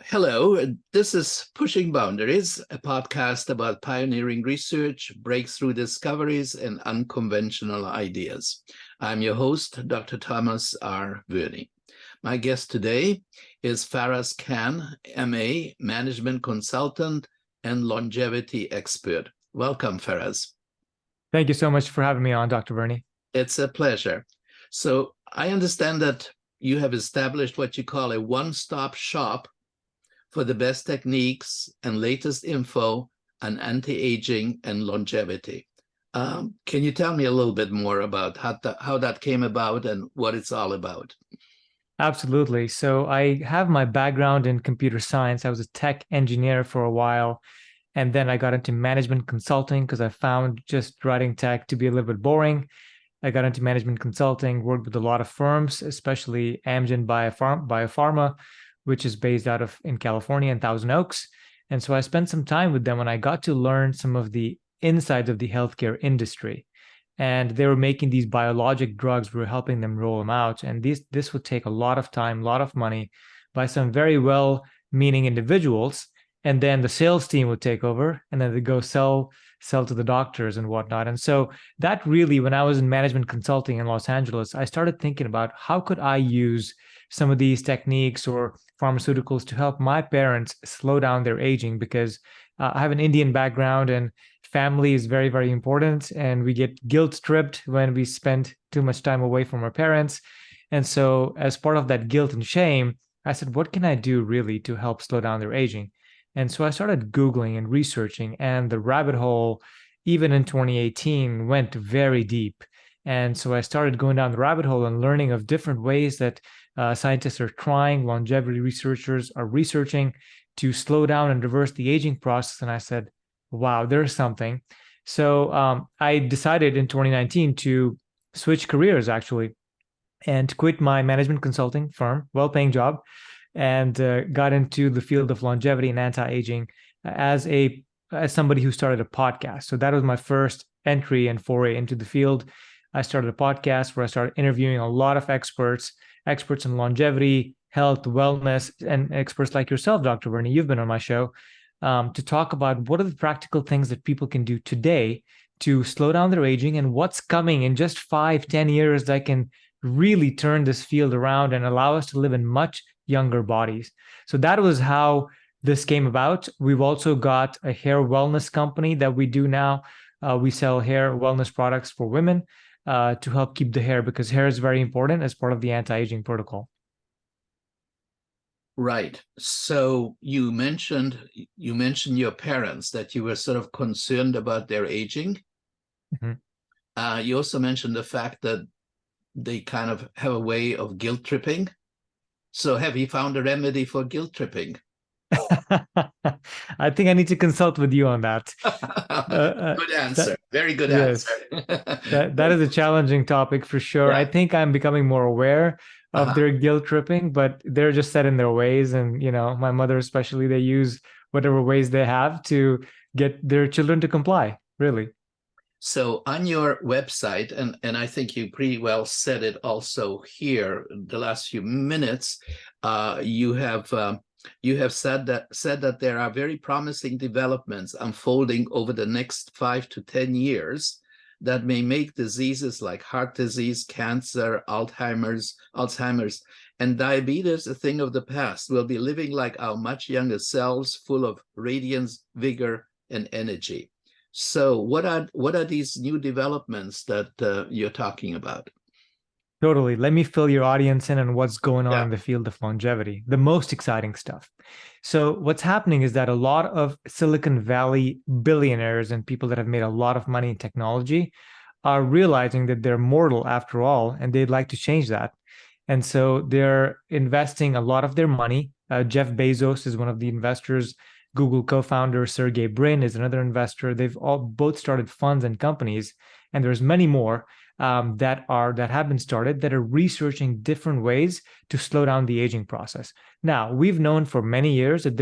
Hello, this is Pushing Boundaries, a podcast about pioneering research, breakthrough discoveries, and unconventional ideas. I'm your host, Dr. Thomas R. Verney. My guest today is Faraz Khan, MA, management consultant and longevity expert. Welcome, Faraz. Thank you so much for having me on, Dr. Verney. It's a pleasure. So I understand that you have established what you call a one-stop shop for the best techniques and latest info on anti-aging and longevity. Can you tell me a little bit more about how that came about and what it's all about? Absolutely. So I have my background in computer science. I was a tech engineer for a while, and then I got into management consulting because I found just writing tech to be a little bit boring. I got into management consulting, worked with a lot of firms, especially Amgen Biopharma, which is based out of in California in Thousand Oaks. And so I spent some time with them and I got to learn some of the insides of the healthcare industry. And they were making these biologic drugs. We were helping them roll them out. And this would take a lot of time, a lot of money by some very well-meaning individuals. And then the sales team would take over and then they go sell to the doctors and whatnot. And so that really, when I was in management consulting in Los Angeles, I started thinking about how could I use some of these techniques or pharmaceuticals to help my parents slow down their aging, because I have an Indian background and family is very, very important. And we get guilt tripped when we spend too much time away from our parents. And so as part of that guilt and shame, I said, what can I do really to help slow down their aging? And so I started Googling and researching, and the rabbit hole, even in 2018, went very deep. And so I started going down the rabbit hole and learning of different ways that scientists are trying, longevity researchers are researching to slow down and reverse the aging process. And I said, wow, there's something. So I decided in 2019 to switch careers, actually, and quit my management consulting firm, well-paying job, and got into the field of longevity and anti-aging as somebody who started a podcast. So that was my first entry and foray into the field. I started a podcast where I started interviewing a lot of experts in longevity, health, wellness, and experts like yourself, Dr. Verney. You've been on my show to talk about what are the practical things that people can do today to slow down their aging and what's coming in just 5-10 years that can really turn this field around and allow us to live in much younger bodies. So that was how this came about. We've also got a hair wellness company that we do now. We sell hair wellness products for women to help keep the hair, because hair is very important as part of the anti-aging protocol. Right. So you mentioned your parents, that you were sort of concerned about their aging. Mm-hmm. You also mentioned the fact that they kind of have a way of guilt tripping. So have you found a remedy for guilt tripping? I think I need to consult with you on that. Good answer. Very good answer. that is a challenging topic for sure. Yeah. I think I'm becoming more aware of their guilt tripping, but they're just set in their ways. And, my mother especially, they use whatever ways they have to get their children to comply, really. So on your website, and I think you pretty well said it also here the last few minutes, you have said that there are very promising developments unfolding over the next 5 to 10 years that may make diseases like heart disease, cancer, Alzheimer's, and diabetes a thing of the past. We'll be living like our much younger selves, full of radiance, vigor, and energy. So what are these new developments that you're talking about? Totally. Let me fill your audience in on what's going on in the field of longevity, the most exciting stuff. So what's happening is that a lot of Silicon Valley billionaires and people that have made a lot of money in technology are realizing that they're mortal after all, and they'd like to change that. And so they're investing a lot of their money. Jeff Bezos is one of the investors. Google co-founder Sergey Brin is another investor. They've both started funds and companies, and there's many more that have been started that are researching different ways to slow down the aging process. Now, we've known for many years that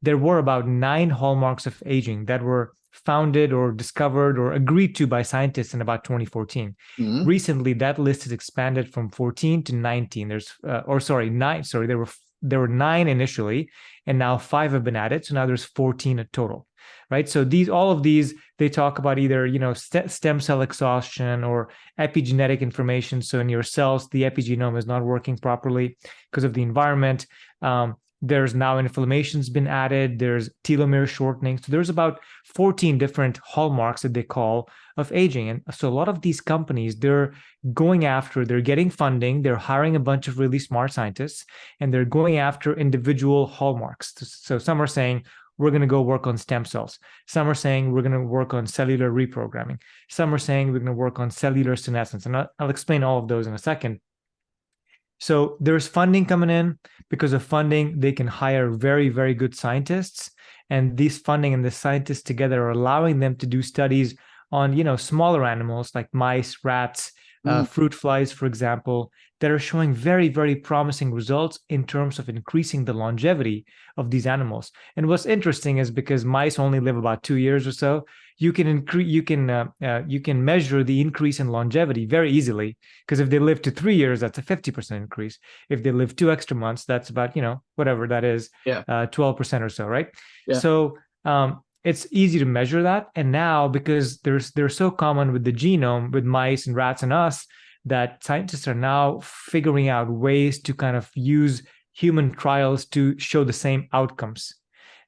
there were about 9 hallmarks of aging that were founded or discovered or agreed to by scientists in about 2014. Recently, that list has expanded from 14 to 19. There were there were 9 initially, and now 5 have been added. So now there's 14 in total, right? So all of these, they talk about either, stem cell exhaustion or epigenetic information. So in your cells, the epigenome is not working properly because of the environment. There's now inflammation's been added. There's telomere shortening. So there's about 14 different hallmarks that they call of aging. And so a lot of these companies, they're getting funding, they're hiring a bunch of really smart scientists, and they're going after individual hallmarks. So some are saying, we're going to go work on stem cells. Some are saying we're going to work on cellular reprogramming. Some are saying we're going to work on cellular senescence. And I'll explain all of those in a second. So there's funding coming in. Because of funding, they can hire very, very good scientists. And these funding and the scientists together are allowing them to do studies on, smaller animals like mice, rats, fruit flies, for example, that are showing very, very promising results in terms of increasing the longevity of these animals. And what's interesting is because mice only live about 2 years or so, you can measure the increase in longevity very easily, because if they live to 3 years, that's a 50% increase. If they live 2 extra months, that's about, whatever that is, 12% or so, right? Yeah. So it's easy to measure that. And now, because they're so common with the genome, with mice and rats and us, that scientists are now figuring out ways to kind of use human trials to show the same outcomes.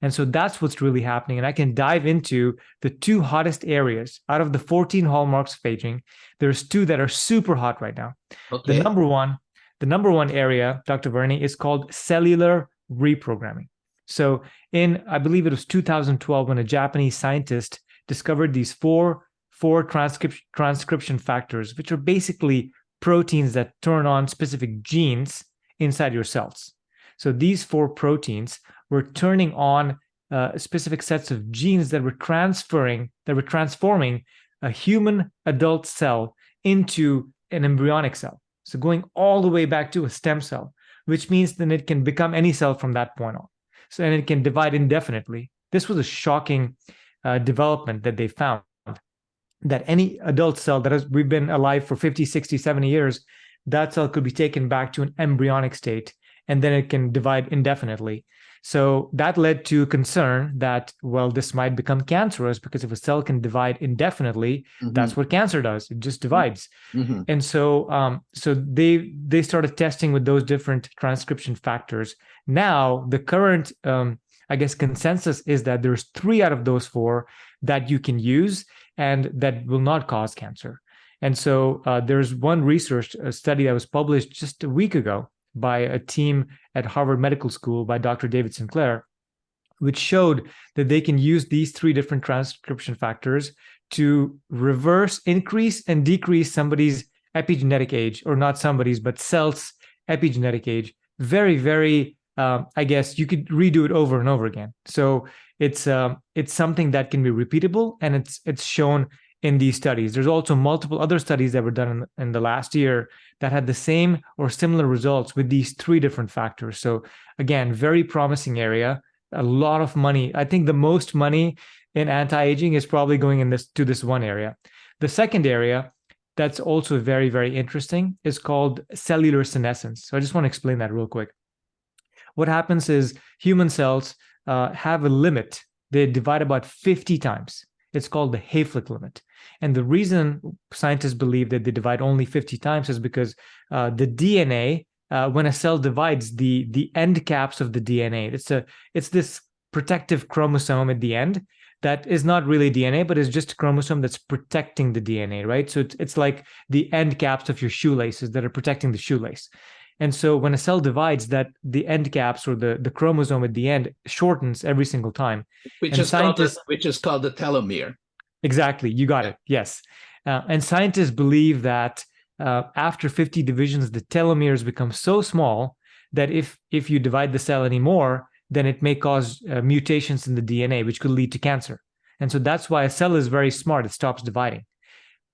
And so that's what's really happening. And I can dive into the 2 hottest areas out of the 14 hallmarks of aging. There's 2 that are super hot right now. Okay. The number one area, Dr. Verney, is called cellular reprogramming. So I believe it was 2012, when a Japanese scientist discovered these four transcription factors, which are basically proteins that turn on specific genes inside your cells. So these 4 proteins were turning on specific sets of genes that were transforming a human adult cell into an embryonic cell. So going all the way back to a stem cell, which means then it can become any cell from that point on. So, and it can divide indefinitely. This was a shocking development that they found, that any adult cell we've been alive for 50, 60, 70 years, that cell could be taken back to an embryonic state, and then it can divide indefinitely. So that led to concern that, well, this might become cancerous, because if a cell can divide indefinitely, that's what cancer does. It just divides. And so they started testing with those different transcription factors. Now, the current, consensus is that there's 3 out of those 4 that you can use and that will not cause cancer. And so there's one research study that was published just a week ago by a team at Harvard Medical School by Dr. David Sinclair, which showed that they can use these 3 different transcription factors to reverse, increase, and decrease somebody's epigenetic age, or not somebody's, but cells' epigenetic age. Very, very, you could redo it over and over again. So it's something that can be repeatable, and it's shown in these studies. There's also multiple other studies that were done in the last year that had the same or similar results with these 3 different factors. So again, very promising area, a lot of money. I think the most money in anti-aging is probably going to this one area. The second area that's also very, very interesting is called cellular senescence. So I just want to explain that real quick. What happens is human cells have a limit. They divide about 50 times. It's called the Hayflick limit. And the reason scientists believe that they divide only 50 times is because the DNA, when a cell divides, the end caps of the DNA, it's this protective chromosome at the end that is not really DNA, but is just a chromosome that's protecting the DNA, right? So it's like the end caps of your shoelaces that are protecting the shoelace. And so when a cell divides, that the end caps, or the chromosome at the end, shortens every single time. Which is called the telomere. Exactly. You got it. Yes. And scientists believe that after 50 divisions, the telomeres become so small that if you divide the cell anymore, then it may cause mutations in the DNA, which could lead to cancer. And so that's why a cell is very smart. It stops dividing.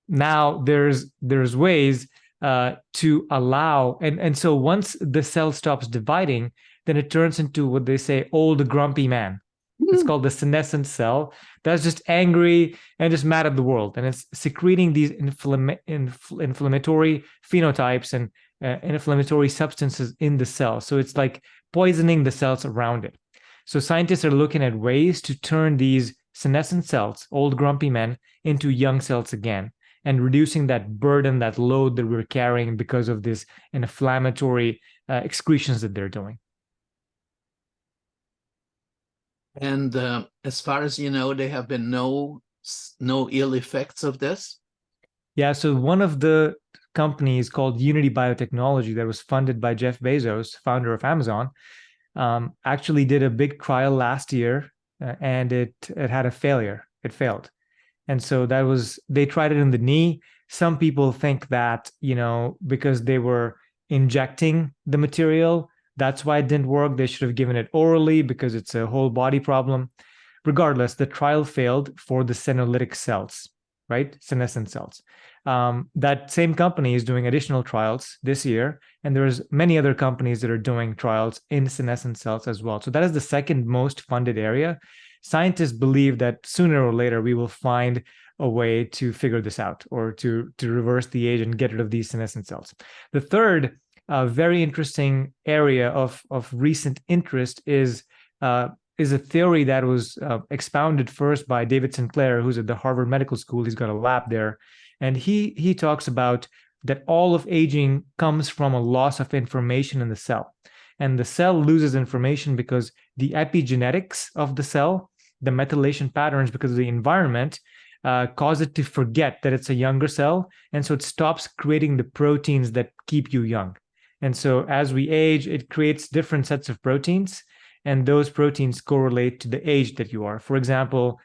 Now, there's ways to allow, and so once the cell stops dividing, then it turns into what they say, old grumpy man. It's called the senescent cell. That's just angry and just mad at the world, and it's secreting these inflammatory phenotypes, inflammatory substances in the cell. So it's like poisoning the cells around it. So scientists are looking at ways to turn these senescent cells, old grumpy men, into young cells again, and reducing that burden, that load that we're carrying because of this inflammatory excretions that they're doing. And as far as you know, there have been no ill effects of this? Yeah, so one of the companies called Unity Biotechnology that was funded by Jeff Bezos, founder of Amazon, actually did a big trial last year, and it had a failure. It failed. And so they tried it in the knee. Some people think that, because they were injecting the material, that's why it didn't work. They should have given it orally because it's a whole body problem. Regardless, the trial failed for the senolytic cells, right? Senescent cells. That same company is doing additional trials this year, and there's many other companies that are doing trials in senescent cells as well. So that is the second most funded area. Scientists believe that sooner or later we will find a way to figure this out, or to reverse the age and get rid of these senescent cells. The third very interesting area of recent interest is a theory that was expounded first by David Sinclair, who's at the Harvard Medical School. He's got a lab there. And he talks about that all of aging comes from a loss of information in the cell. And the cell loses information because the epigenetics of the cell, the methylation patterns because of the environment, cause it to forget that it's a younger cell. And so it stops creating the proteins that keep you young. And so as we age, it creates different sets of proteins, and those proteins correlate to the age that you are. For example,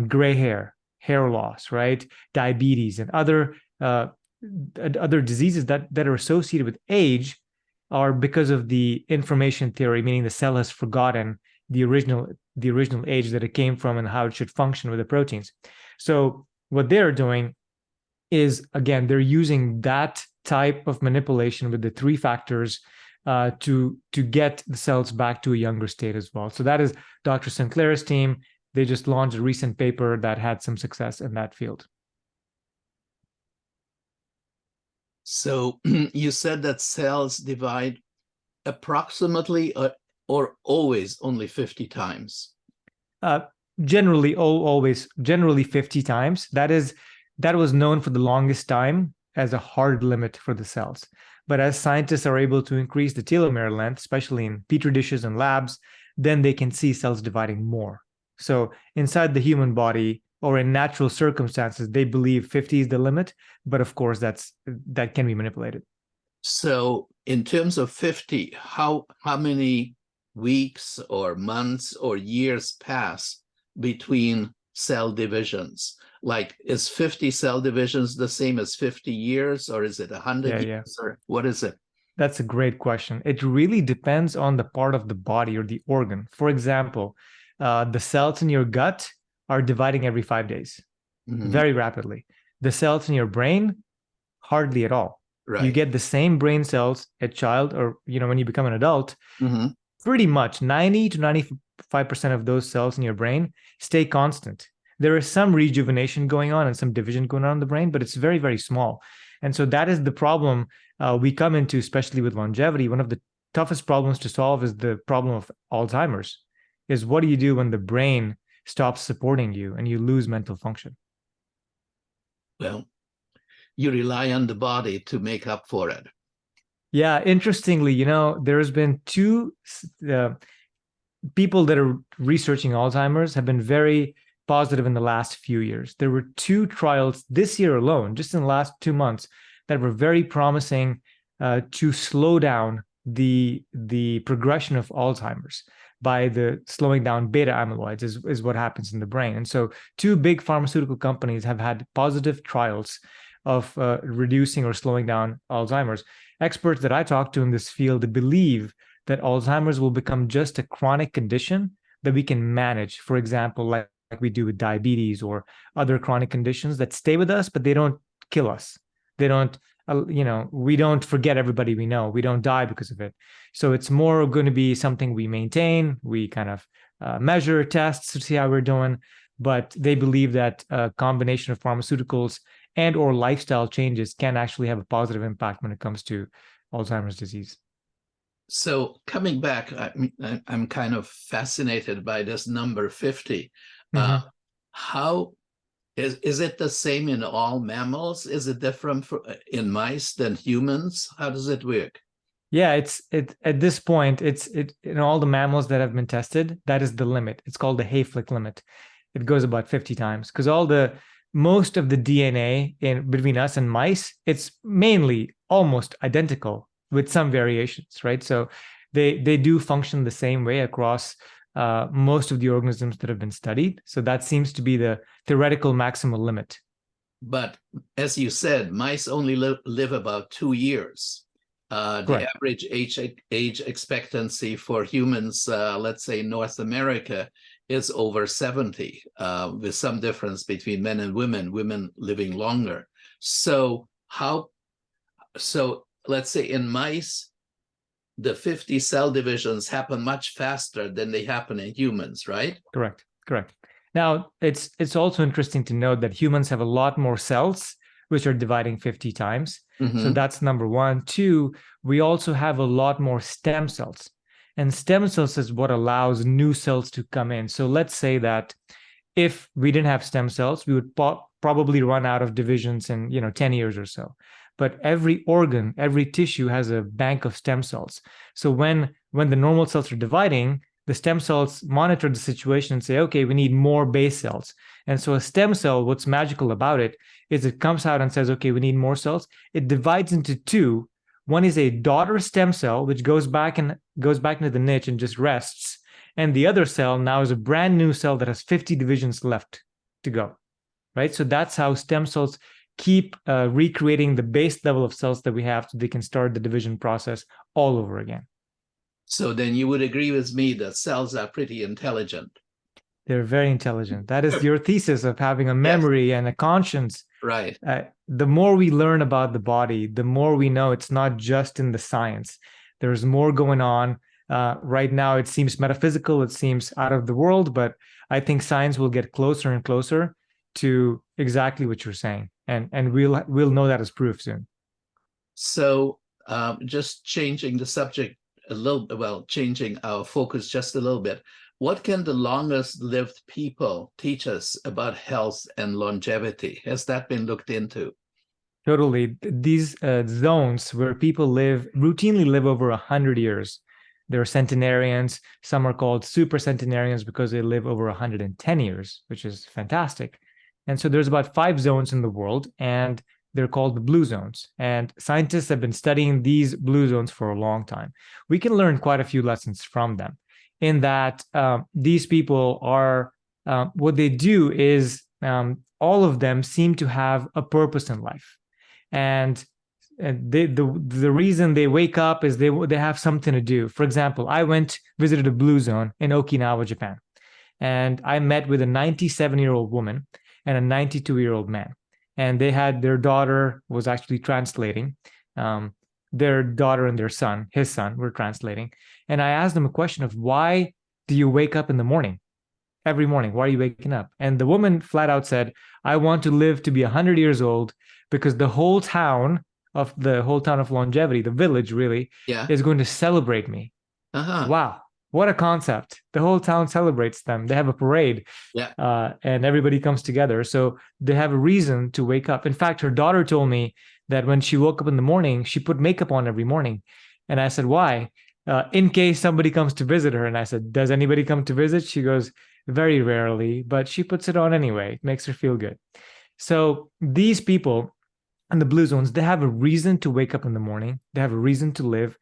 gray hair loss, right? Diabetes and other diseases that are associated with age are because of the information theory, meaning the cell has forgotten the original age that it came from and how it should function with the proteins. So what they're doing is, again, they're using that type of manipulation with the three factors to get the cells back to a younger state as well. So that is Dr. Sinclair's team. They just launched a recent paper that had some success in that field. So you said that cells divide approximately or always only 50 times? Generally 50 times. That was known for the longest time as a hard limit for the cells. But as scientists are able to increase the telomere length, especially in petri dishes and labs, then they can see cells dividing more. So inside the human body, or in natural circumstances, they believe 50 is the limit, but of course that can be manipulated. So in terms of 50, how many weeks or months or years pass between cell divisions? Like, is 50 cell divisions the same as 50 years, or is it 100 years, or what is it? That's a great question. It really depends on the part of the body or the organ. For example, the cells in your gut are dividing every 5 days, very rapidly. The cells in your brain, hardly at all. Right. You get the same brain cells at child, or when you become an adult, pretty much 90 to 95% of those cells in your brain stay constant. There is some rejuvenation going on and some division going on in the brain, but it's very, very small. And so that is the problem we come into, especially with longevity. One of the toughest problems to solve is the problem of Alzheimer's. Is what do you do when the brain stops supporting you and you lose mental function? Well, you rely on the body to make up for it. Yeah, interestingly, there's been two people that are researching Alzheimer's have been very positive in the last few years. There were two trials this year alone, just in the last 2 months, that were very promising to slow down the progression of Alzheimer's by the slowing down beta amyloids is what happens in the brain. And so two big pharmaceutical companies have had positive trials of reducing or slowing down Alzheimer's. Experts that I talk to in this field believe that Alzheimer's will become just a chronic condition that we can manage, for example, like we do with diabetes or other chronic conditions that stay with us, but they don't kill us. They don't, we don't forget everybody we know. We don't die because of it. So it's more going to be something we maintain. We kind of measure, tests to see how we're doing. But they believe that a combination of pharmaceuticals and or lifestyle changes can actually have a positive impact when it comes to Alzheimer's disease. So coming back, I'm kind of fascinated by this number 50. Mm-hmm. How is it the same in all mammals? Is it different in mice than humans? How does it work? Yeah, it's at this point, it's in all the mammals that have been tested, that is the limit. It's called the Hayflick limit. It goes about 50 times because most of the DNA in between us and mice, it's mainly almost identical with some variations, right? So they do function the same way across most of the organisms that have been studied. So that seems to be the theoretical maximal limit. But as you said, mice only live about 2 years. The Correct. average age expectancy for humans, let's say North America, is over 70, with some difference between men and women living longer. So let's say in mice, the 50 cell divisions happen much faster than they happen in humans, right? Correct. Correct. Now, it's also interesting to note that humans have a lot more cells, which are dividing 50 times. So that's number one. Two, we also have a lot more stem cells. And stem cells is what allows new cells to come in. So let's say that if we didn't have stem cells, we would probably run out of divisions in 10 years or so. But every organ, every tissue has a bank of stem cells. So when the normal cells are dividing, the stem cells monitor the situation and say, okay, we need more base cells. And so a stem cell, what's magical about it is it comes out and says, okay, we need more cells. It divides into two. One is a daughter stem cell, which goes back into the niche and just rests. And the other cell now is a brand new cell that has 50 divisions left to go, right? So that's how stem cells keep recreating the base level of cells that we have so they can start the division process all over again. So then you would agree with me that cells are pretty intelligent. They're very intelligent. That is your thesis of having a memory and a conscience. Right. The more we learn about the body, the more we know it's not just in the science. There's more going on. Right now, it seems metaphysical. It seems out of the world, but I think science will get closer and closer to exactly what you're saying, and we'll know that as proof soon. So just changing the subject a little, well, changing our focus just a little bit. What can the longest lived people teach us about health and longevity? Has that been looked into? Totally. These zones where people routinely live over 100 years. There are centenarians. Some are called super centenarians because they live over 110 years, which is fantastic. And so there's about 5 zones in the world, and they're called the blue zones. And scientists have been studying these blue zones for a long time. We can learn quite a few lessons from them in that these people are, what they do is all of them seem to have a purpose in life. And the reason they wake up is they have something to do. For example, I visited a blue zone in Okinawa, Japan, and I met with a 97-year-old woman and a 92-year-old man. And their daughter was actually translating. Their daughter and his son, were translating. And I asked them a question of, why do you wake up in the morning? Every morning, why are you waking up? And the woman flat out said, I want to live to be 100 years old because the whole town of longevity, the village really, is going to celebrate me. Wow. What a concept. The whole town celebrates them. They have a parade, and everybody comes together. So they have a reason to wake up. In fact, her daughter told me that when she woke up in the morning, she put makeup on every morning. And I said, why? In case somebody comes to visit her. And I said, does anybody come to visit? She goes, very rarely, but she puts it on anyway. It makes her feel good. So these people in the blue zones, they have a reason to wake up in the morning. They have a reason to live.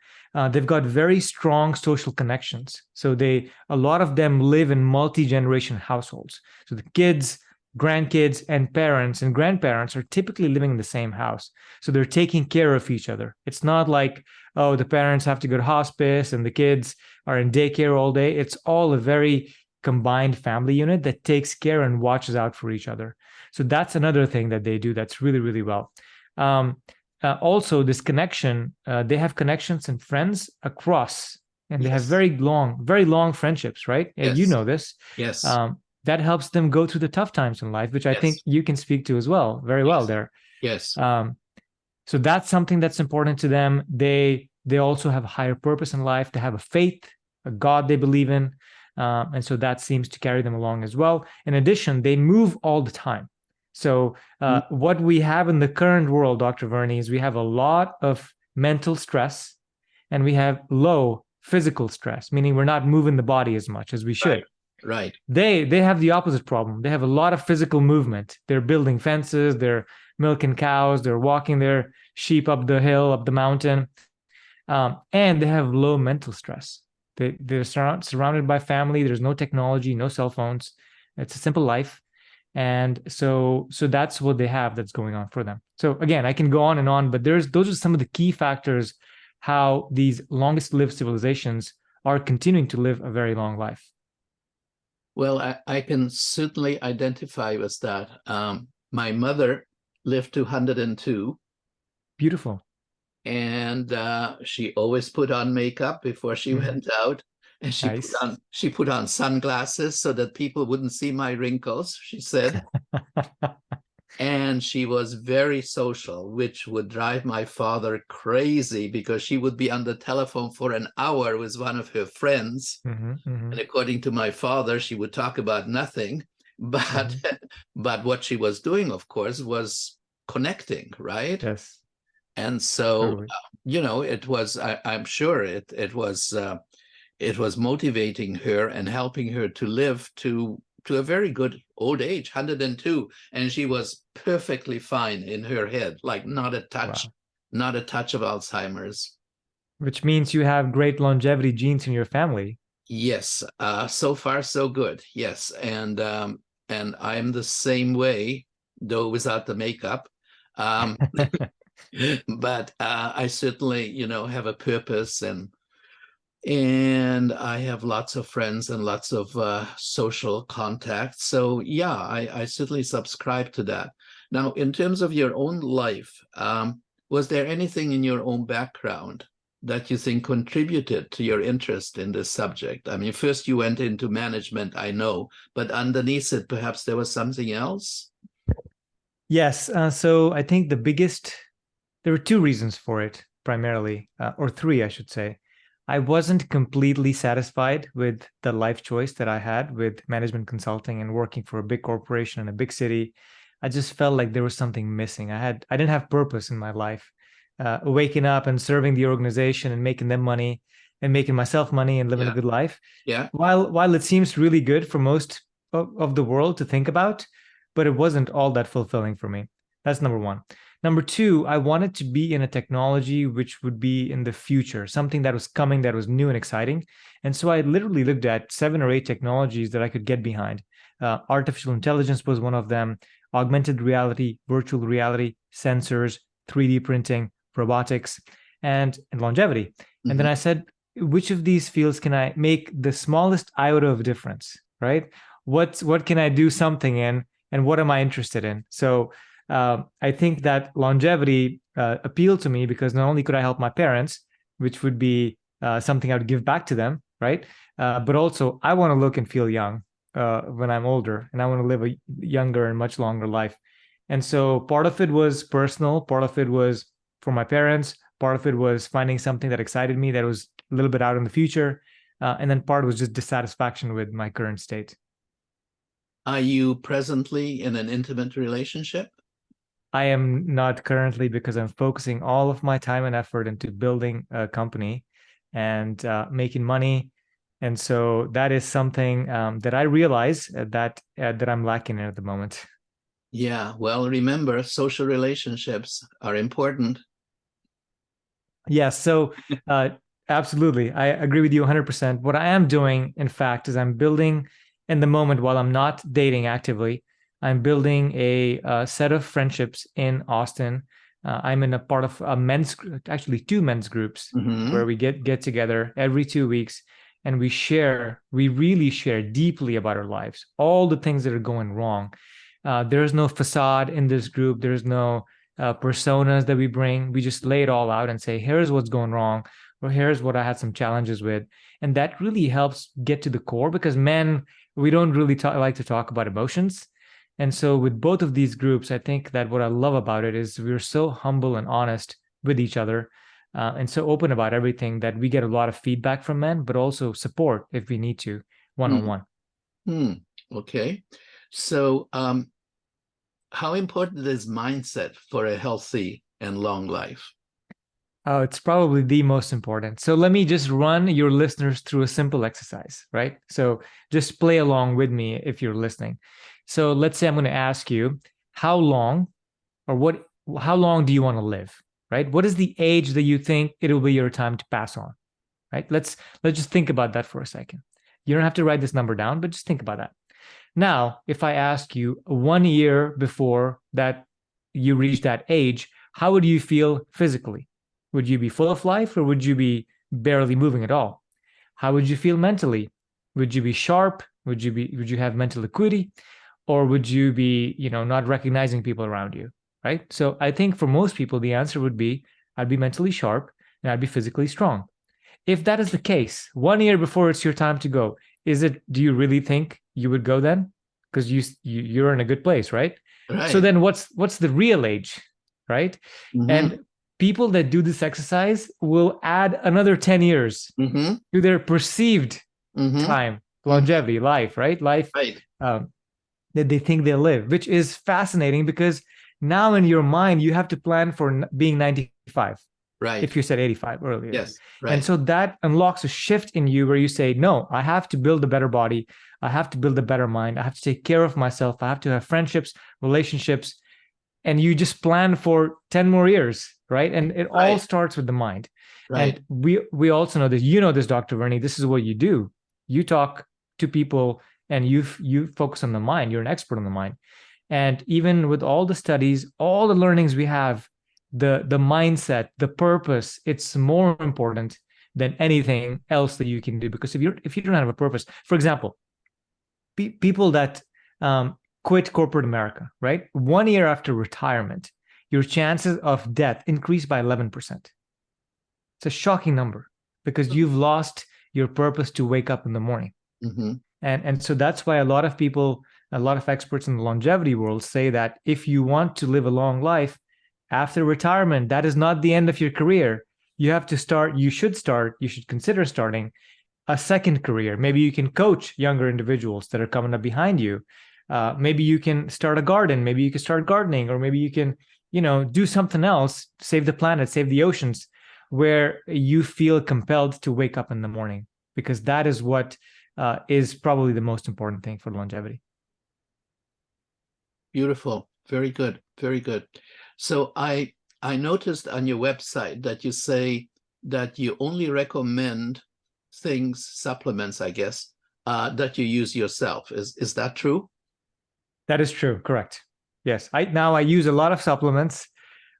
They've got very strong social connections. So a lot of them live in multi-generation households. So the kids, grandkids, and parents and grandparents are typically living in the same house. So they're taking care of each other. It's not like, oh, the parents have to go to hospice and the kids are in daycare all day. It's all a very combined family unit that takes care and watches out for each other. So that's another thing that they do that's really, really well. Also, this connection, they have connections and friends across, and they have very long friendships, right? And you know this. Yes. That helps them go through the tough times in life, which I think you can speak to as well, very well there. Yes. So that's something that's important to them. They also have a higher purpose in life. They have a faith, a God they believe in. And so that seems to carry them along as well. In addition, they move all the time. So what we have in the current world, Dr. Verney, is we have a lot of mental stress and we have low physical stress, meaning we're not moving the body as much as we should. Right. They have the opposite problem. They have a lot of physical movement. They're building fences, they're milking cows, they're walking their sheep up the hill, up the mountain, and they have low mental stress. They're surrounded by family. There's no technology, no cell phones. It's a simple life. And so that's what they have that's going on for them. So again, I can go on and on, but those are some of the key factors how these longest lived civilizations are continuing to live a very long life. Well, I can certainly identify with that. My mother lived to 102. Beautiful. And she always put on makeup before she went out. And Nice. she put on sunglasses so that people wouldn't see my wrinkles, she said. And she was very social, which would drive my father crazy because she would be on the telephone for an hour with one of her friends. And according to my father, she would talk about nothing. But but what she was doing, of course, was connecting, right? Yes. And so, Totally. it was, I'm sure it was motivating her and helping her to live to a very good old age, 102. And she was perfectly fine in her head, like not a touch of Alzheimer's. Which means you have great longevity genes in your family. Yes, so far so good. Yes, and I'm the same way, though without the makeup. But I certainly, have a purpose, and I have lots of friends and lots of social contacts. So yeah, I certainly subscribe to that. Now, in terms of your own life, was there anything in your own background that you think contributed to your interest in this subject? I mean, first you went into management, I know, but underneath it, perhaps there was something else? Yes. So I think there were two reasons for it primarily, or three, I should say. I wasn't completely satisfied with the life choice that I had with management consulting and working for a big corporation in a big city. I just felt like there was something missing. I didn't have purpose in my life. Waking up and serving the organization and making them money and making myself money and living a good life. Yeah. While it seems really good for most of the world to think about, but it wasn't all that fulfilling for me. That's number one. Number two, I wanted to be in a technology which would be in the future, something that was coming, that was new and exciting. And so I literally looked at 7 or 8 technologies that I could get behind. Artificial intelligence was one of them, augmented reality, virtual reality, sensors, 3D printing, robotics, and longevity. And then I said, which of these fields can I make the smallest iota of difference, right? What can I do something in, and what am I interested in? So I think that longevity appealed to me because not only could I help my parents, which would be something I would give back to them, right? But also I want to look and feel young when I'm older, and I want to live a younger and much longer life. And so part of it was personal, part of it was for my parents, part of it was finding something that excited me that was a little bit out in the future, and then part was just dissatisfaction with my current state. Are you presently in an intimate relationship? I am not currently, because I'm focusing all of my time and effort into building a company and making money. And so that is something that I realize that I'm lacking in at the moment. Yeah, well, remember, social relationships are important. Yes, so absolutely. I agree with you 100%. What I am doing, in fact, is I'm building in the moment while I'm not dating actively. I'm building a set of friendships in Austin. I'm in a part of a actually 2 men's groups where we get together every 2 weeks, and we really share deeply about our lives, all the things that are going wrong. There's no facade in this group. There's no personas that we bring. We just lay it all out and say, here's what's going wrong, or here's what I had some challenges with. And that really helps get to the core, because men, we don't really like to talk about emotions. And so with both of these groups, I think that what I love about it is we're so humble and honest with each other, and so open about everything that we get a lot of feedback from men, but also support if we need to, one-on-one. Okay. So how important is mindset for a healthy and long life? Oh, it's probably the most important. So let me just run your listeners through a simple exercise, right? So just play along with me if you're listening. So let's say I'm going to ask you, how long how long do you want to live, right? What is the age that you think it'll be your time to pass on, right? Let's just think about that for a second. You don't have to write this number down, but just think about that. Now, if I ask you 1 year before that you reach that age, how would you feel physically? Would you be full of life or would you be barely moving at all? How would you feel mentally? Would you be sharp? Would you have mental acuity? Or would you be, not recognizing people around you, right? So I think for most people, the answer would be, I'd be mentally sharp and I'd be physically strong. If that is the case, 1 year before it's your time to go, do you really think you would go then? Because you're in a good place, right? Right. So then what's the real age, right? And people that do this exercise will add another 10 years to their perceived time, longevity, life, right? Life that they think they'll live, which is fascinating because now in your mind, you have to plan for being 95. Right. If you said 85 earlier. Yes. Right. And so that unlocks a shift in you where you say, no, I have to build a better body. I have to build a better mind. I have to take care of myself. I have to have friendships, relationships. And you just plan for 10 more years, right? And it all starts with the mind. Right. And we also know this, this, Dr. Vernie, this is what you do. You talk to people and you focus on the mind. You're an expert on the mind. And even with all the studies, all the learnings we have, the mindset, the purpose, it's more important than anything else that you can do. Because if you don't have a purpose, for example, people that quit corporate America, right? 1 year after retirement, your chances of death increase by 11%. It's a shocking number because you've lost your purpose to wake up in the morning. And so that's why a lot of people, a lot of experts in the longevity world say that if you want to live a long life, after retirement, that is not the end of your career. You should consider starting a second career. Maybe you can coach younger individuals that are coming up behind you. Maybe you can start a garden. Maybe you can start gardening, or maybe you can, do something else, save the planet, save the oceans, where you feel compelled to wake up in the morning, because that is what is probably the most important thing for longevity. Beautiful. Very good. Very good. So I noticed on your website that you say that you only recommend supplements, I guess, that you use yourself. Is that true? That is true. Correct. Yes. I use a lot of supplements,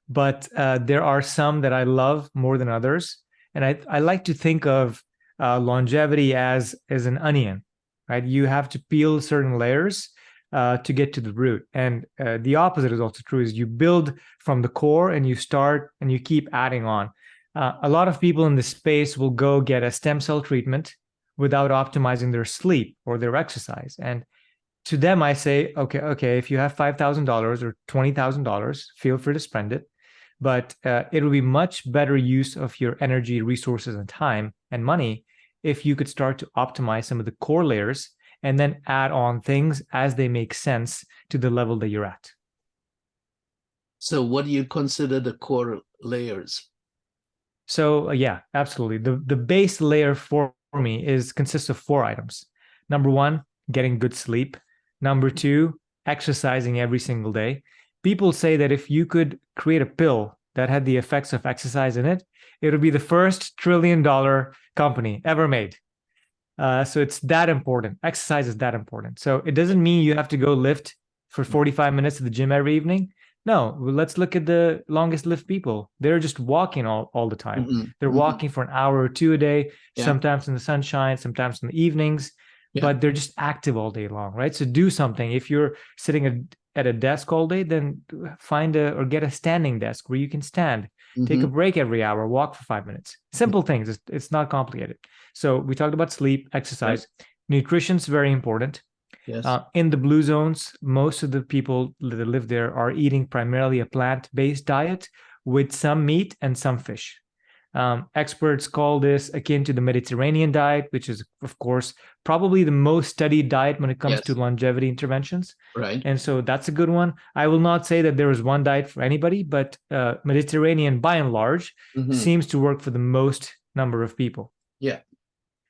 but there are some that I love more than others. And I like to think of longevity as an onion, right? You have to peel certain layers to get to the root. And the opposite is also true, is you build from the core and you start and you keep adding on. A lot of people in this space will go get a stem cell treatment without optimizing their sleep or their exercise. And to them, I say, okay, if you have $5,000 or $20,000, feel free to spend it. But it will be much better use of your energy, resources, and time and money if you could start to optimize some of the core layers and then add on things as they make sense to the level that you're at. So what do you consider the core layers? So yeah, absolutely. The base layer for me consists of 4 items. Number 1, getting good sleep. Number 2, exercising every single day. People say that if you could create a pill that had the effects of exercise in it, it would be the first $1 trillion company ever made. So it's that important. Exercise is that important. So it doesn't mean you have to go lift for 45 minutes at the gym every evening. No, let's look at the longest lift people. They're just walking all the time. They're walking for an hour or 2 a day, sometimes in the sunshine, sometimes in the evenings, but they're just active all day long, right? So do something. If you're sitting at a desk all day, then get a standing desk where you can stand. Take a break every hour, walk for 5 minutes. Simple things. It's not complicated. So we talked about sleep, exercise. Nutrition's very important. Yes. In the blue zones, most of the people that live there are eating primarily a plant-based diet with some meat and some fish. Experts call this akin to the Mediterranean diet, which is, of course, probably the most studied diet when it comes to Yes. longevity interventions. Right. And so that's a good one. I will not say that there is one diet for anybody, but Mediterranean, by and large, seems to work for the most number of people. Yeah.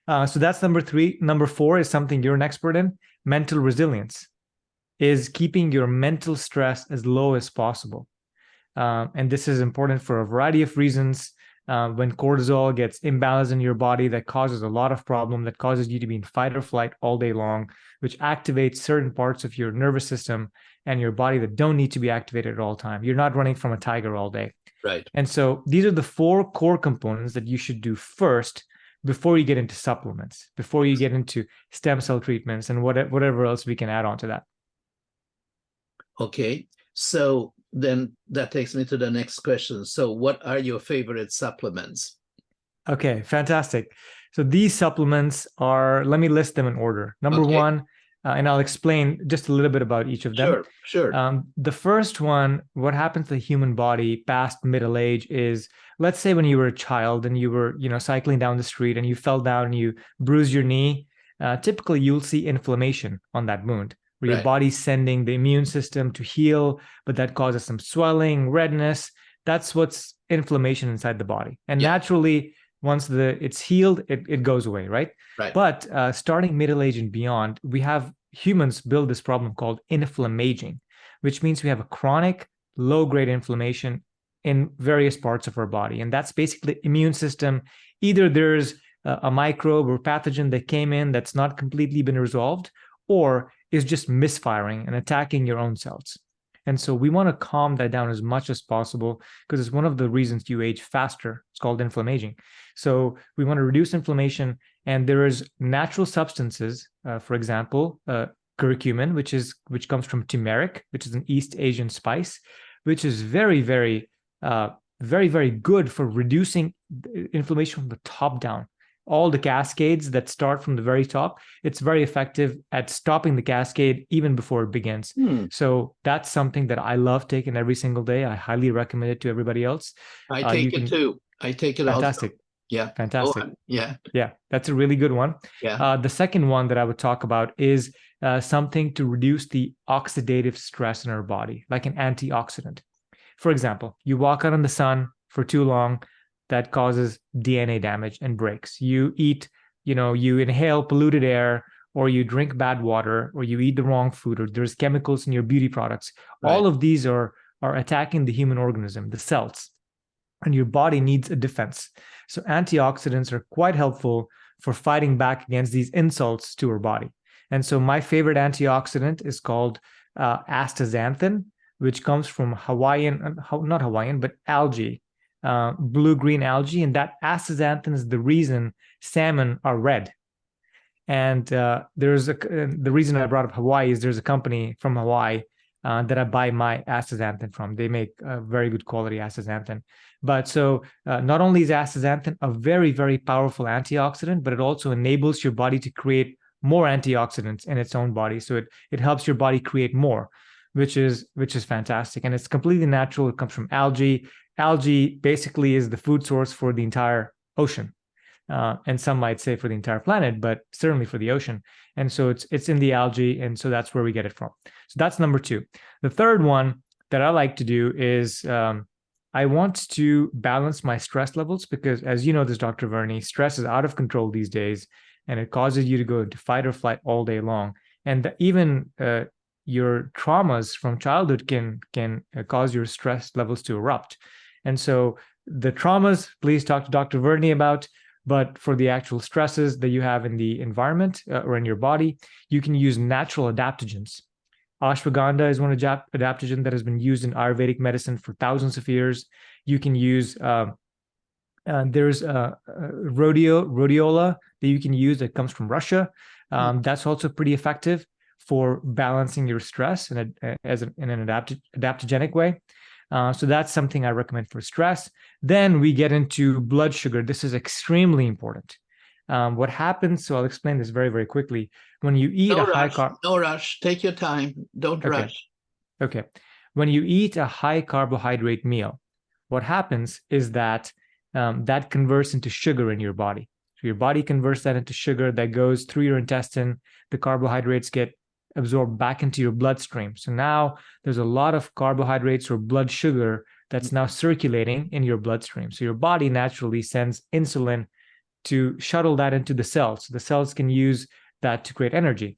So that's number 3. Number 4 is something you're an expert in. Mental resilience is keeping your mental stress as low as possible. And this is important for a variety of reasons. When cortisol gets imbalanced in your body, that causes a lot of problem, that causes you to be in fight or flight all day long, which activates certain parts of your nervous system and your body that don't need to be activated at all time. You're not running from a tiger all day. Right. And so these are the 4 core components that you should do first before you get into supplements, before you get into stem cell treatments and whatever else we can add on to that. Okay. So then that takes me to the next question. So what are your favorite supplements? Okay, fantastic. So these supplements are, let me list them in order. Number 1, and I'll explain just a little bit about each of them. Sure. The first one, what happens to the human body past middle age is, let's say when you were a child and you were, cycling down the street and you fell down and you bruised your knee, typically you'll see inflammation on that wound, where your body's sending the immune system to heal, but that causes some swelling, redness. That's what's inflammation inside the body. And naturally, once it's healed, it goes away, right? But starting middle age and beyond, we have humans build this problem called inflammaging, which means we have a chronic low-grade inflammation in various parts of our body. And that's basically immune system. Either there's a microbe or pathogen that came in that's not completely been resolved, or is just misfiring and attacking your own cells. And so we want to calm that down as much as possible, because it's one of the reasons you age faster. It's called inflammaging. So we want to reduce inflammation, and there is natural substances, for example, curcumin, which comes from turmeric, which is an East Asian spice, which is very, very, very, very good for reducing inflammation from the top down. All the cascades that start from the very top, it's very effective at stopping the cascade even before it begins. So that's something that I love taking every single day. I highly recommend it to everybody else. I take it too. I take it fantastic. also. Yeah. Fantastic. Yeah. Yeah, that's a really good one. Yeah. The second one that I would talk about is something to reduce the oxidative stress in our body, like an antioxidant. For example, you walk out in the sun for too long, that causes DNA damage and breaks. You eat, you inhale polluted air, or you drink bad water, or you eat the wrong food, or there's chemicals in your beauty products. All of these are attacking the human organism, the cells, and your body needs a defense. So antioxidants are quite helpful for fighting back against these insults to our body. And so my favorite antioxidant is called astaxanthin, which comes from not Hawaiian, but algae. Blue-green algae, and that astaxanthin is the reason salmon are red. And the reason I brought up Hawaii is there's a company from Hawaii that I buy my astaxanthin from. They make very good quality astaxanthin. But so not only is astaxanthin a very, very powerful antioxidant, but it also enables your body to create more antioxidants in its own body. So it helps your body create more, which is fantastic. And it's completely natural. It comes from algae. Algae basically is the food source for the entire ocean. And some might say for the entire planet, but certainly for the ocean. And so it's in the algae, and so that's where we get it from. So that's number 2. The third one that I like to do is I want to balance my stress levels, because as you know this, Dr. Verney, stress is out of control these days, and it causes you to go into fight or flight all day long. And even your traumas from childhood can cause your stress levels to erupt. And so the traumas, please talk to Dr. Verney about. But for the actual stresses that you have in the environment or in your body, you can use natural adaptogens. Ashwagandha is one adaptogen that has been used in Ayurvedic medicine for thousands of years. You can use, there's rhodiola that you can use that comes from Russia. That's also pretty effective for balancing your stress in an adaptogenic way. So that's something I recommend for stress. Then we get into blood sugar. This is extremely important. What happens, so I'll explain this very, very quickly. When you eat No a high rush, carb, no rush. Take your time. Don't okay, rush. okay. When you eat a high carbohydrate meal, what happens is that that converts into sugar in your body. So your body converts that into sugar that goes through your intestine. The carbohydrates get absorbed back into your bloodstream. So now there's a lot of carbohydrates or blood sugar that's now circulating in your bloodstream. So your body naturally sends insulin to shuttle that into the cells. So the cells can use that to create energy.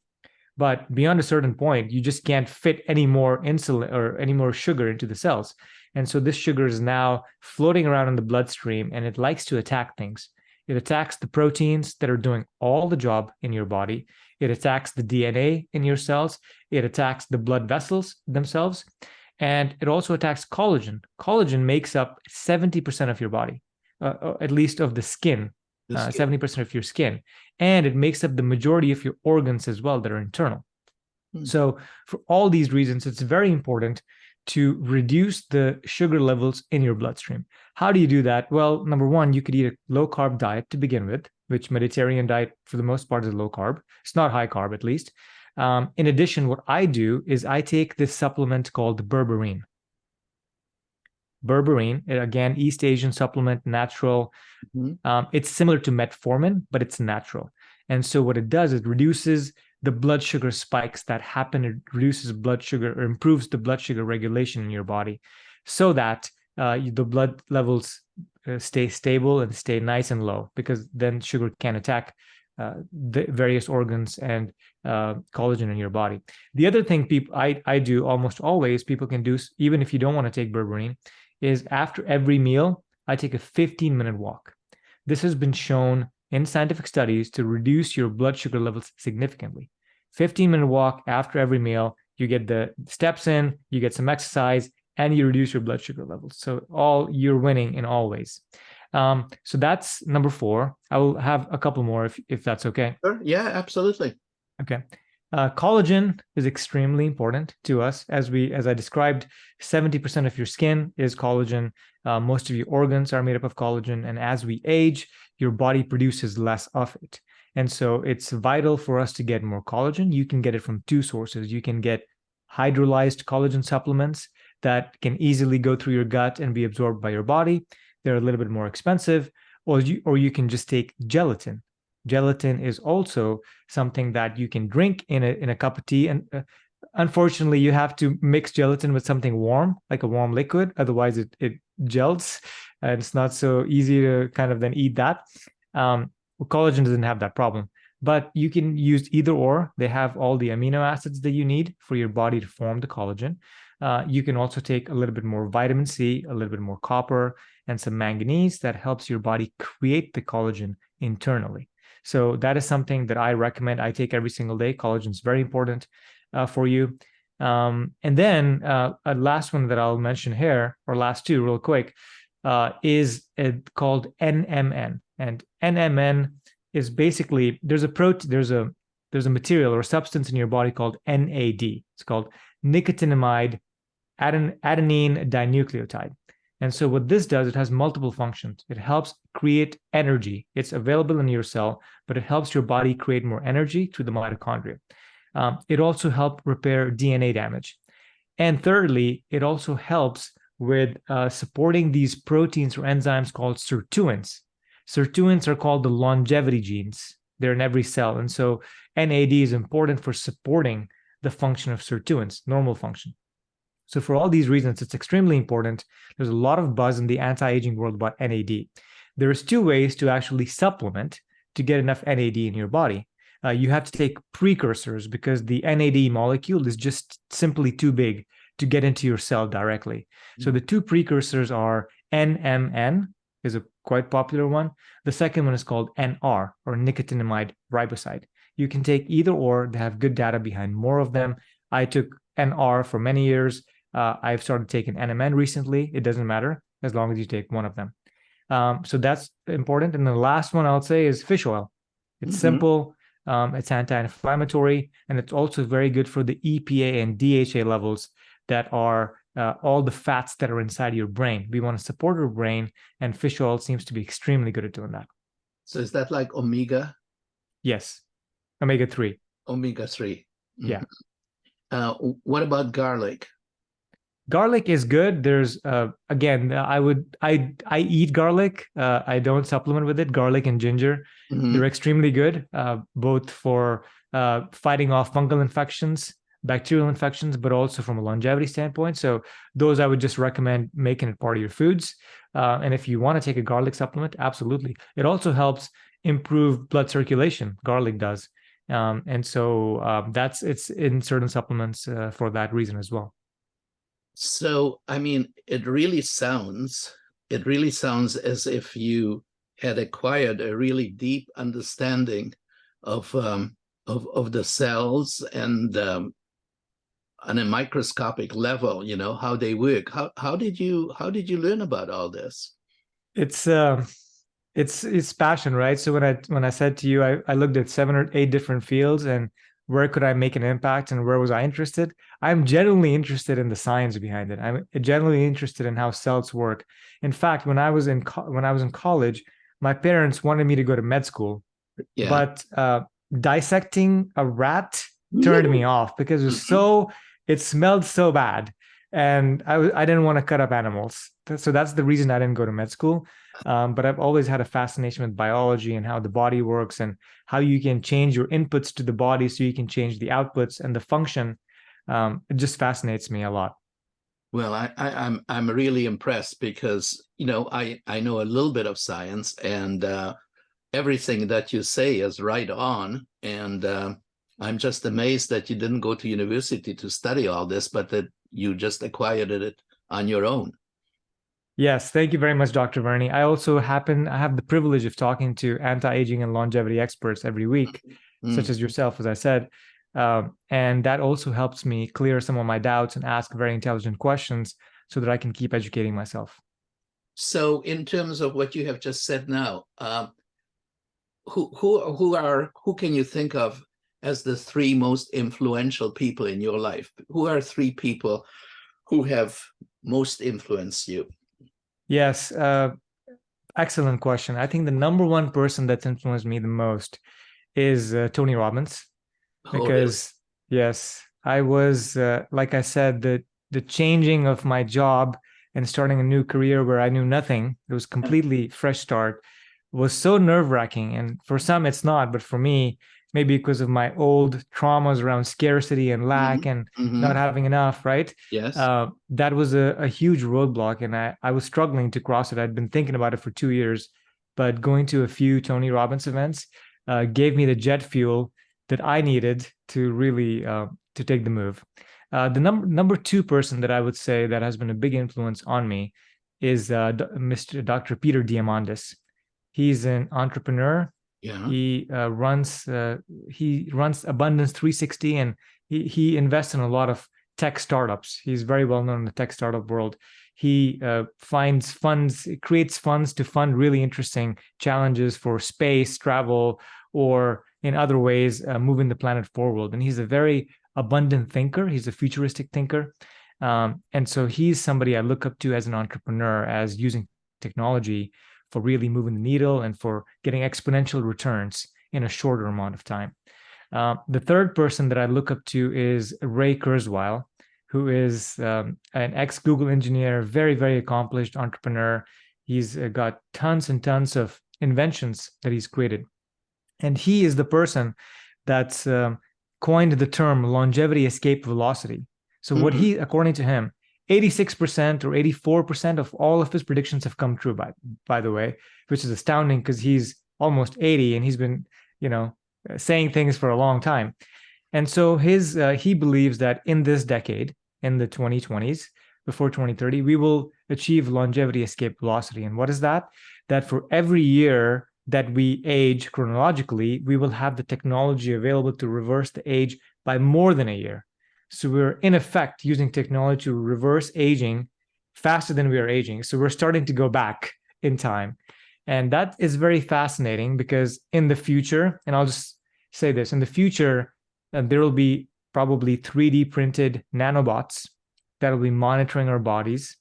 But beyond a certain point, you just can't fit any more insulin or any more sugar into the cells. And so this sugar is now floating around in the bloodstream, and it likes to attack things. It attacks the proteins that are doing all the job in your body. It attacks the DNA in your cells. It attacks the blood vessels themselves. And it also attacks collagen. Collagen makes up 70% of your body, at least of the skin, 70% of your skin. And it makes up the majority of your organs as well that are internal. So for all these reasons, it's very important to reduce the sugar levels in your bloodstream. How do you do that? Well, number one, you could eat a low carb diet to begin with, which Mediterranean diet for the most part is low carb. It's not high carb, at least. In addition, what I do is I take this supplement called berberine. Berberine, again, East Asian supplement, natural. It's similar to metformin, but it's natural. And so what it does is reduces the blood sugar spikes that happen. It reduces blood sugar or improves the blood sugar regulation in your body so that the blood levels stay stable and stay nice and low, because then sugar can attack the various organs and collagen in your body. The other thing I do almost always, people can do, even if you don't want to take berberine, is after every meal, I take a 15-minute walk. This has been shown in scientific studies to reduce your blood sugar levels significantly. 15-minute walk after every meal, you get the steps in, you get some exercise, and you reduce your blood sugar levels. So you're winning in all ways. So that's number 4. I will have a couple more if that's okay. Sure. Yeah, absolutely. Okay. Collagen is extremely important to us. As I described, 70% of your skin is collagen. Most of your organs are made up of collagen. And as we age, your body produces less of it. And so it's vital for us to get more collagen. You can get it from 2 sources. You can get hydrolyzed collagen supplements that can easily go through your gut and be absorbed by your body. They're a little bit more expensive. Or you can just take gelatin. Gelatin is also something that you can drink in a cup of tea. And unfortunately, you have to mix gelatin with something warm, like a warm liquid. Otherwise, it gels, and it's not so easy to kind of then eat that. Collagen doesn't have that problem, but you can use either or. They have all the amino acids that you need for your body to form the collagen. You can also take a little bit more vitamin C, a little bit more copper, and some manganese that helps your body create the collagen internally. So that is something that I recommend. I take every single day. Collagen is very important for you. And then a last one that I'll mention here, or last 2 real quick, is called NMN. And NMN is basically, there's a material or substance in your body called NAD. It's called nicotinamide adenine dinucleotide. And so what this does, it has multiple functions. It helps create energy. It's available in your cell, but it helps your body create more energy through the mitochondria. It also helps repair DNA damage. And thirdly, it also helps with supporting these proteins or enzymes called sirtuins. Sirtuins are called the longevity genes. They're in every cell. And so NAD is important for supporting the function of sirtuins, normal function. So for all these reasons, it's extremely important. There's a lot of buzz in the anti-aging world about NAD. There's 2 ways to actually supplement to get enough NAD in your body. You have to take precursors because the NAD molecule is just simply too big to get into your cell directly. So the 2 precursors are NMN, is a quite popular one. The second one is called NR, or nicotinamide riboside. You can take either or. They have good data behind more of them. I took NR for many years. I've started taking NMN recently. It doesn't matter as long as you take one of them. So that's important. And the last one I'll say is fish oil. It's simple. It's anti-inflammatory, and it's also very good for the EPA and DHA levels that are all the fats that are inside your brain. We want to support your brain, and fish oil seems to be extremely good at doing that. So is that like Yes, omega-3. omega-3? Yeah. What about garlic? Garlic is good. There's again, I eat garlic. I don't supplement with it. Garlic and ginger, they're extremely good, both for fighting off fungal infections, bacterial infections, but also from a longevity standpoint. So those I would just recommend making it part of your foods. And if you want to take a garlic supplement, absolutely. It also helps improve blood circulation. Garlic does, and so it's in certain supplements for that reason as well. So, I mean, it really sounds as if you had acquired a really deep understanding of the cells and on a microscopic level, you know, how they work. How did you learn about all this? It's passion, right? So when I said to you, I looked at 7 or 8 different fields and where could I make an impact and where was I interested? I'm genuinely interested in the science behind it. I'm genuinely interested in how cells work. In fact, when I was in college, my parents wanted me to go to med school, Yeah. but dissecting a rat turned me off because it smelled so bad, and I didn't want to cut up animals. So that's the reason I didn't go to med school. But I've always had a fascination with biology and how the body works and how you can change your inputs to the body so you can change the outputs and the function. It just fascinates me a lot. Well, I'm really impressed because, you know, I know a little bit of science, and everything that you say is right on. And I'm just amazed that you didn't go to university to study all this, but that you just acquired it on your own. Yes, thank you very much, Dr. Verney. I have the privilege of talking to anti-aging and longevity experts every week, such as yourself, as I said. And that also helps me clear some of my doubts and ask very intelligent questions so that I can keep educating myself. So in terms of what you have just said now, who can you think of as the 3 most influential people in your life? Who are 3 people who have most influenced you? Yes, excellent question. I think the number one person that's influenced me the most is Tony Robbins, because yes, I was like I said, the changing of my job and starting a new career where I knew nothing. It was completely fresh start. Was so nerve-wracking, and for some it's not, but for me, maybe because of my old traumas around scarcity and lack and not having enough, right? Yes. That was a huge roadblock, and I was struggling to cross it. I'd been thinking about it for 2 years, but going to a few Tony Robbins events gave me the jet fuel that I needed to really to take the move. The number 2 person that I would say that has been a big influence on me is Mr. Dr. Peter Diamandis. He's an entrepreneur. Yeah. He runs Abundance 360, and he invests in a lot of tech startups. He's very well known in the tech startup world. He creates funds to fund really interesting challenges for space travel or in other ways moving the planet forward. And he's a very abundant thinker. He's a futuristic thinker. And so he's somebody I look up to as an entrepreneur, as using technology for really moving the needle and for getting exponential returns in a shorter amount of time. The third person that I look up to is Ray Kurzweil, who is an ex-Google engineer, very, very accomplished entrepreneur. He's got tons and tons of inventions that he's created. And he is the person that's coined the term longevity escape velocity. So what he, according to him, 86% or 84% of all of his predictions have come true, by the way, which is astounding because he's almost 80 and he's been, saying things for a long time. And so he believes that in this decade, in the 2020s, before 2030, we will achieve longevity escape velocity. And what is that? That for every year that we age chronologically, we will have the technology available to reverse the age by more than a year. So we're in effect using technology to reverse aging faster than we are aging. So we're starting to go back in time. And that is very fascinating because in the future, and I'll just say this, in the future, there will be probably 3D printed nanobots that will be monitoring our bodies.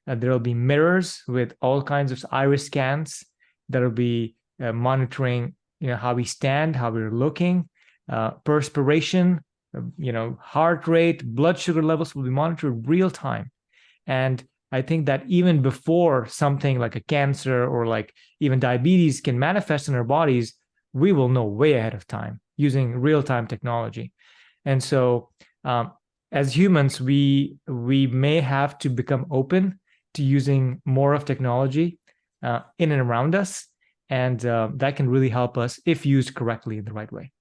There will be mirrors with all kinds of iris scans that will be monitoring, how we stand, how we're looking, perspiration, heart rate, blood sugar levels will be monitored real time. And I think that even before something like a cancer or like even diabetes can manifest in our bodies, we will know way ahead of time using real-time technology. And so as humans, we may have to become open to using more of technology in and around us. And that can really help us if used correctly in the right way.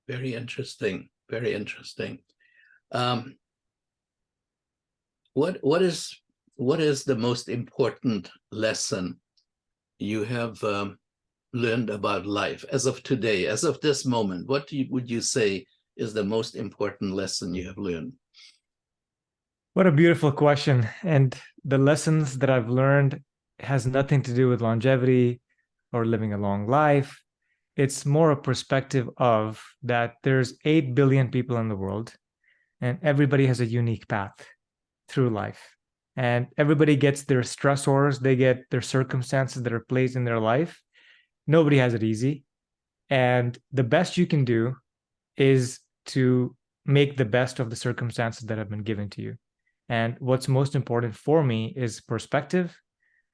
Very interesting. Very interesting. What is the most important lesson you have learned about life as of today, as of this moment? What would you say is the most important lesson you have learned? What a beautiful question. And the lessons that I've learned has nothing to do with longevity or living a long life. It's more a perspective of that there's 8 billion people in the world, and everybody has a unique path through life. And everybody gets their stressors, they get their circumstances that are placed in their life. Nobody has it easy. And the best you can do is to make the best of the circumstances that have been given to you. And what's most important for me is perspective.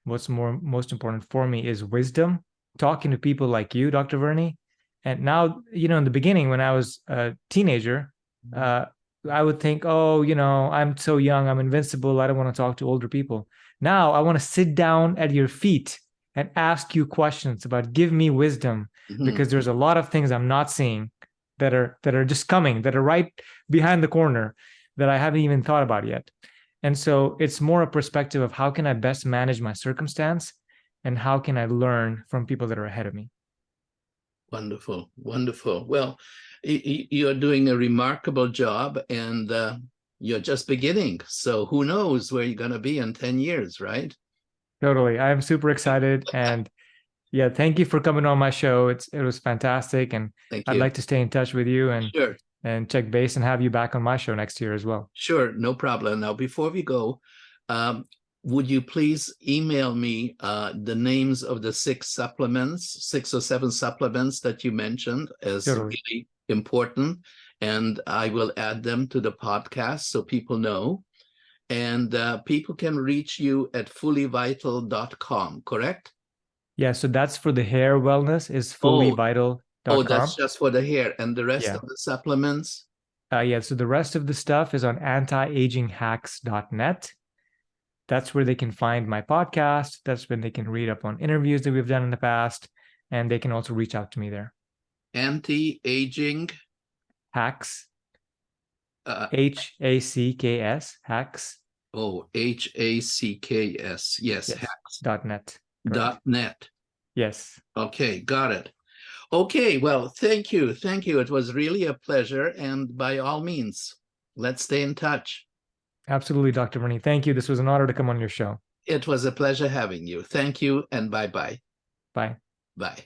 What's most important for me is wisdom, talking to people like you, Dr. Verney. And now, in the beginning, when I was a teenager, I would think, I'm so young, I'm invincible, I don't want to talk to older people. Now I want to sit down at your feet and ask you questions give me wisdom, because there's a lot of things I'm not seeing that are just coming, that are right behind the corner that I haven't even thought about yet. And so it's more a perspective of how can I best manage my circumstance and how can I learn from people that are ahead of me. Wonderful, wonderful. Well, you're doing a remarkable job, and you're just beginning. So who knows where you're going to be in 10 years, right? Totally. I'm super excited. And yeah, thank you for coming on my show. It was fantastic. And I'd like to stay in touch with you and check base and have you back on my show next year as well. Sure, no problem. Now, before we go, would you please email me the names of the 6 or 7 supplements that you mentioned as really important, and I will add them to the podcast so people know. And people can reach you at fullyvital.com, correct? Yeah, so that's for the hair wellness, is fullyvital.com. Oh, that's just for the hair. And the rest of the supplements? Yeah, so the rest of the stuff is on antiaginghacks.net. That's where they can find my podcast. That's when they can read up on interviews that we've done in the past. And they can also reach out to me there. Anti-aging hacks. HACKS, hacks. Oh, HACKS. Yes, hacks. .net. .net. Yes. Okay, got it. Okay, well, thank you. Thank you. It was really a pleasure. And by all means, let's stay in touch. Absolutely, Dr. Verney. Thank you. This was an honor to come on your show. It was a pleasure having you. Thank you, and bye-bye. Bye. Bye.